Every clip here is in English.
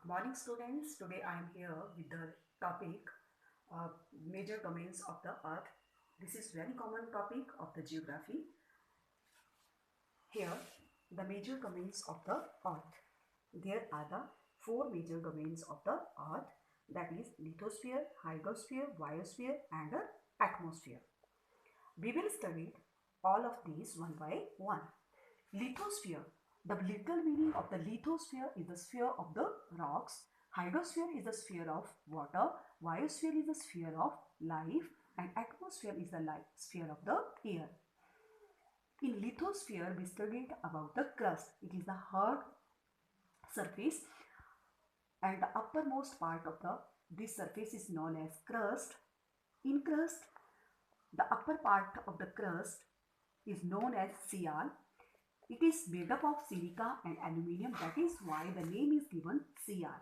Morning students, today I am here with the topic major domains of the earth. This is very common topic of the geography. Here the major domains of the earth. There are the four major domains of the earth, that is lithosphere, hydrosphere, biosphere and the atmosphere. We will study all of these one by one. Lithosphere. The literal meaning of the lithosphere is the sphere of the rocks. Hydrosphere is the sphere of water. Biosphere is the sphere of life. And atmosphere is the sphere of the air. In lithosphere, we studied about the crust. It is the hard surface, and the uppermost part of this surface is known as crust. In crust, the upper part of the crust is known as sial. It is made up of silica and aluminium. That is why the name is given sial.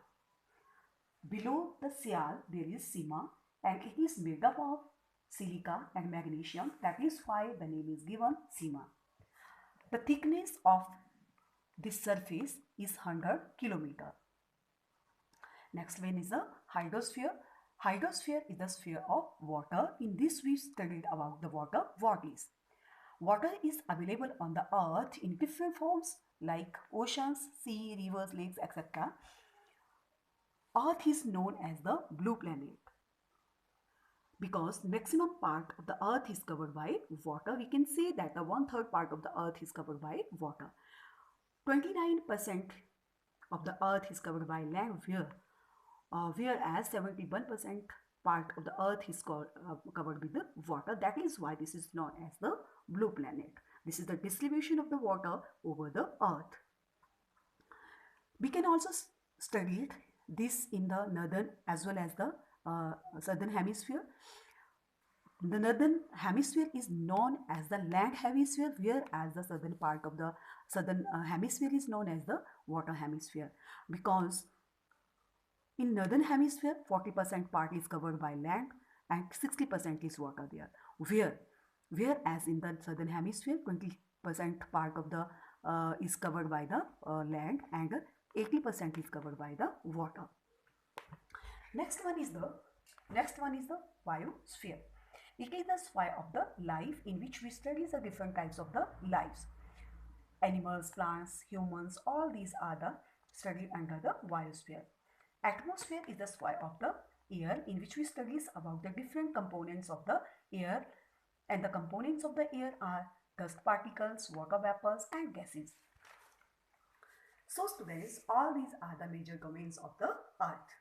Below the sial there is sima, and it is made up of silica and magnesium. That is why the name is given sima. The thickness of this surface is 100 km. Next one is the hydrosphere. Hydrosphere is the sphere of water. In this we studied about the water. What is? Water is available on the earth in different forms like oceans, sea, rivers, lakes, etc. Earth is known as the blue planet because maximum part of the earth is covered by water. We can say that the 1/3 part of the earth is covered by water. 29% of the earth is covered by land, whereas 71% part of the earth is covered with the water. That is why this is known as the blue planet. This is the distribution of the water over the earth. We can also study this in the northern as well as the southern hemisphere. The northern hemisphere is known as the land hemisphere, whereas the southern part of the southern hemisphere is known as the water hemisphere, because in northern hemisphere 40% part is covered by land and 60% is water there, whereas in the southern hemisphere 20% part of the is covered by the land and 80% is covered by the water. Next one is the biosphere. It is the sphere of the life in which we study the different types of the lives. Animals, plants, humans, all these are the studied under the biosphere. Atmosphere is the sphere of the air in which we study about the different components of the air, and the components of the air are dust particles, water vapors and gases. So students, all these are the major domains of the earth.